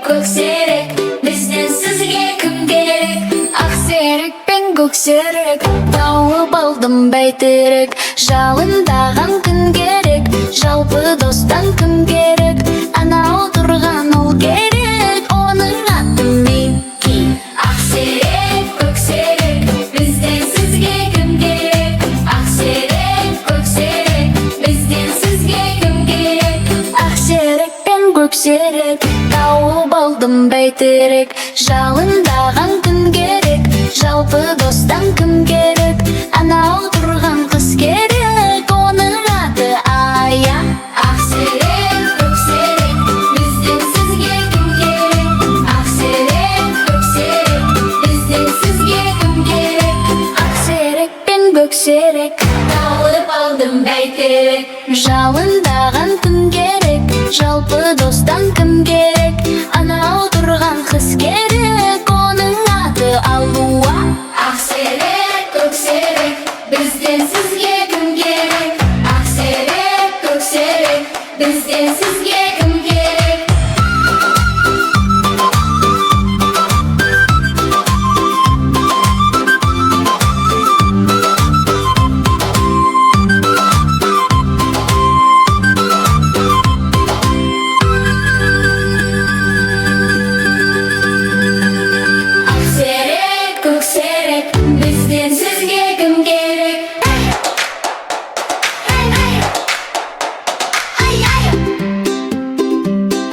көксерек, бізден сізге кім керек? Ақсерек пен көксерек, тауып алдым бәйтерек. Жалындаған күн керек, жалпы достан кім керек? Анау тұрған ол керек, оның аты Микки. Ақсерек, көксерек, бізден сізге кім керек? Ақсерек, көксерек, бізден сізге кім керек? Ақсерек пен көксерек, тауып алдым бәйтерек. Жалындаған күн керек, жалпы достан кім керек? Анау тұрған қыз керек, оның аты Ая. Ақсерек, көксерек, бізден сізге кім керек? Ақсерек, көксерек, бізден сізге кім керек? Ақсерек пен көксерек, тауып алдым бәйтерек. Жалындаған күн керек, жалпы достан кім керек? Анау тұрған қыз керек, оның аты Алуа. Ақсерек, көксерек, бізден сізге кім керек? Ақсерек, көксерек, бізден сізге кім керек? Ақсерек, көксерек, бізден сізге кім керек?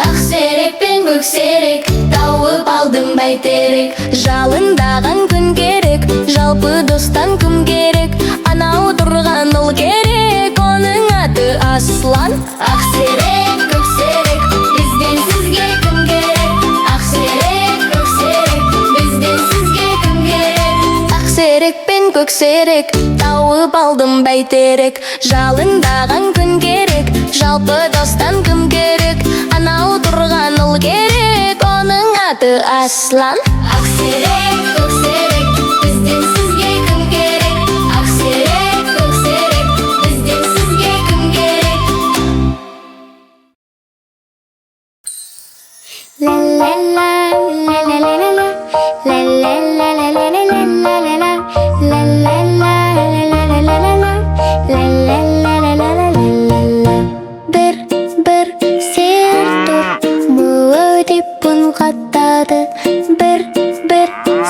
Ақсерек пен көксерек, тауып алдым бәйтерек. Жалындаған күн керек, жалпы достан кім керек? Анау тұрған ол керек, оның аты Аслан. Ақсерек, көксерек, бізден сізге кім керек? Ақсерек, көксерек, бізден сізге кім керек? Ақсерек пен көксерек, тауып алдым бәйтерек. Жалындаған күн керек, жалпы достан кім керек? Анау тұрған ол керек, оның аты Аслан. Ақсерек, көксерек, бізден сізге кім керек? Ақсерек, көксерек, бізден сізге кім керек? Бір сер тұр, мұлы деп үн қаттады. Бір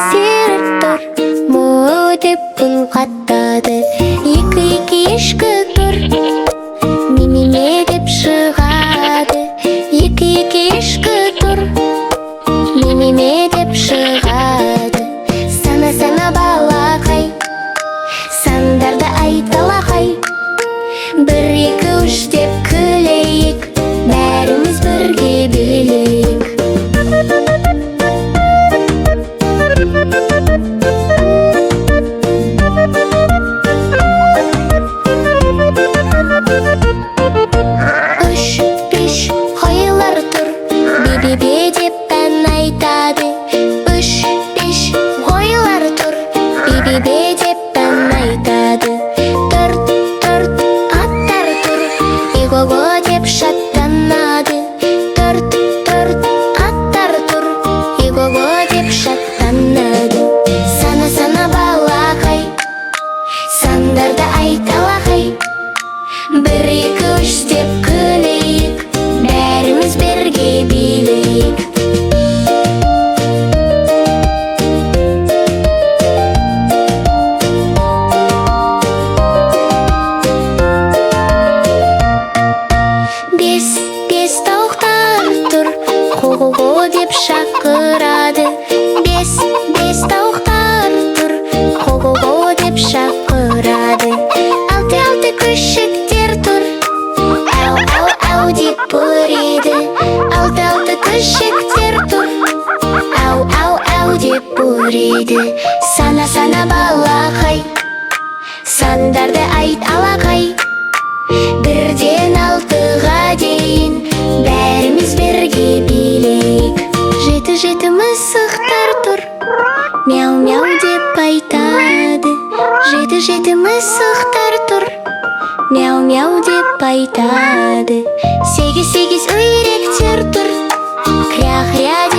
сер тұр, мұлы деп үн қаттады. Екі ешкі тұр, немене деп шығады. Екі ешкі тұр, немене деп шығады. Сана балақай, сандарды айталақай. Бір, екі, үш деп күлейік, бәріміз бірге билейік. Үш, беш қойлар тұр, бе-бе-бе деп ән айтады. Үш, беш қойлар тұр, бе-бе-бе деп ән айтады. Төрт аттар тұр, иго-го деп шаттанады. Төрт аттар тұр, иго-го деп шаттанады. Сана балақай, сандарды айталақай. Бір, екі, үш деп күлейік, бәріміз бірге билейік. Бес тауықтар тұр, қо-қо-қо деп шақырады. Бес тауықтар тұр, қо-қо-қо деп шақырады. Алты күшіктер тұр, ау деп үреді. Алты күшіктер тұр, ау деп үреді. Сана балақай, сандарды айт алақай. Бірден алтыға дейін, бәріміз бірге билейік. Жеті мысықтар тұр, мяу-мяу деп айтады. Жеті мысықтар тұр, мяу-мяу деп айтады. Сегіз үйректер тұр, кря-кря деп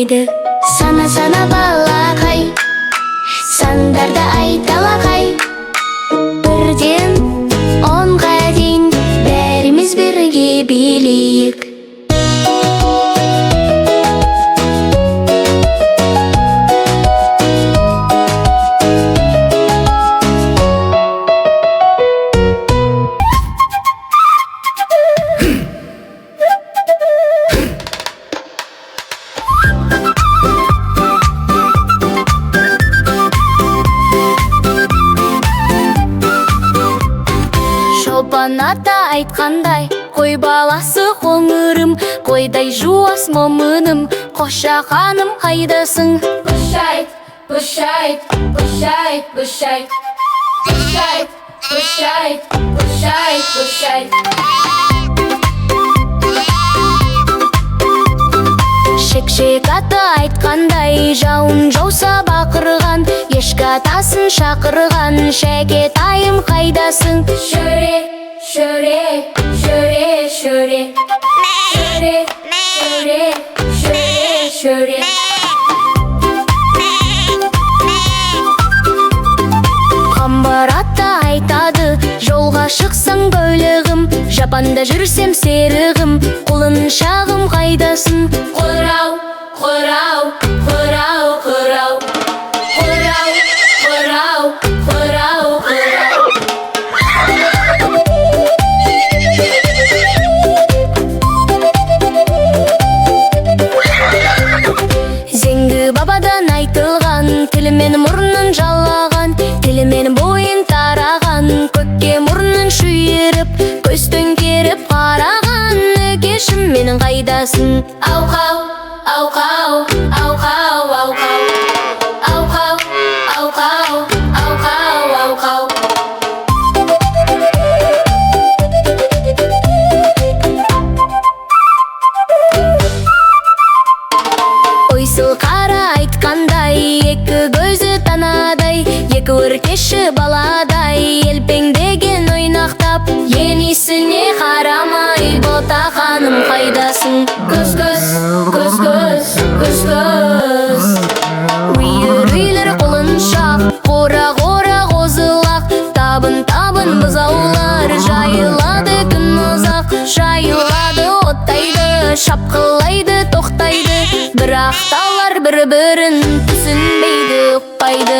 дейді. Сана балақай, сандарды айталақай. Бірден 10-ға дейін бәріміз бірге билейік. Шолпан ата айтқандай, қой баласы қоңырым, қойдай жуас момыным, қошақаным қайдасың? Бұш айт, бұш айт, бұш айт, бұш айт. Бұш айт, бұш айт, бұш айт, бұш айт. Шек ата айтқандай, жауын жауса бақырған, ешкі атасын шақырған, шәкет айым қайдасың? Шөре, шөре, шөре, шөре. Шөре, шөре, шөре, шөре. Қамбар ата айтады, жолға шықсаң бөлігім, жапанда жүрсем серігім, құлыншағым қайдасың? Қырау, қырау, қырау, қырау. Қырау, қырау, қырау, қырау. Зеңгі бабадан айтылған, тілімен мұрнын жалаған, тілімен бойын тараған, көкке мұрнын шүйіріп, көз төңкеріп қараған, өгешім менің қайдасың? Ауқау, ауқау, ауқау, ауқау. Ауқау, ауқау, ауқау, ауқау. Ойсыл қара айтқандай, екі көзі танадай, екі өркеші баладай, елпеңдеген ойнақтап, енесіне қарамай, ботақаным қайдасың? Көз, көз, көз, көз, көз, көз. Үйір құлыншақ, қора қозылақ, табын бұзаулар, жайылады күн ұзақ, жайылады оттайды, шапқылайды тоқтайды, бірақ талар бір-бірін түсінбейді, ұқпайды.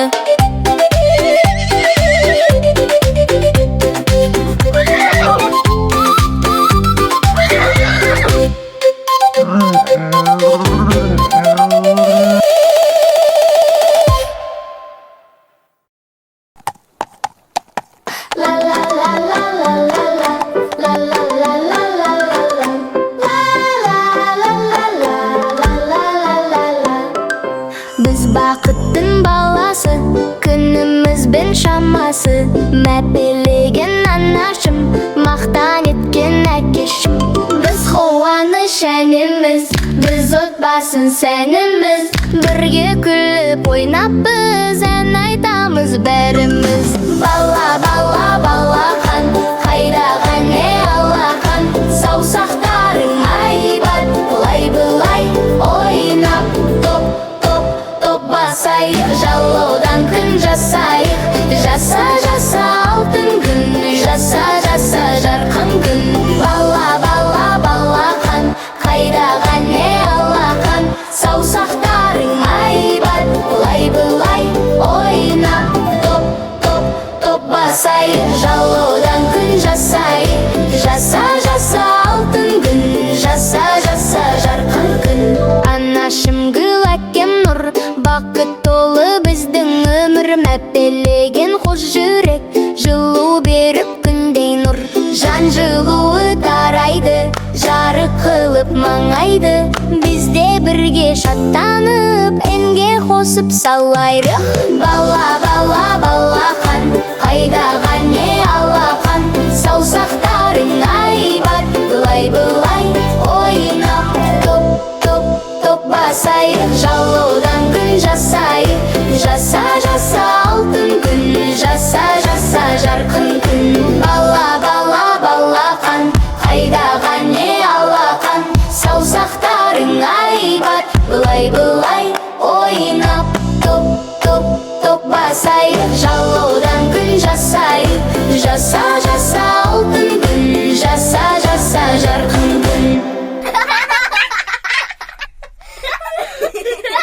Біз бақыттың баласы, күнімізбен шамасы, мәпелеген анашым, мақтан еткен әкешім. Біз қуаныш әніміз, біз отбасын сәніміз, бірге күліп ойнаппыз, ән айтамыз бәріміз. Бала, бала, балақан, қайраған алақан, саусақтарың айбат, бұлай ойнап, топ басайық, жалаудан күн жасайық. Жаса алтын күн, жаса жарқын күн. Бала, балақан, қайраған алақан, саусақтарың айбат, бұлай ойнап, топ басайық, жалаудан күн жасайық. Жаса алтын күн, жаса жарқын күн. Анашым гүл, әкем нұр, бақыт толы біздің өмір, мәпелеген қос жүрек, жылу беріп күндей нұр. Жан жылуы тарайды, жарық қылып маңайды, бізде бірге шаттанып, әнге қосып салайық. Бала,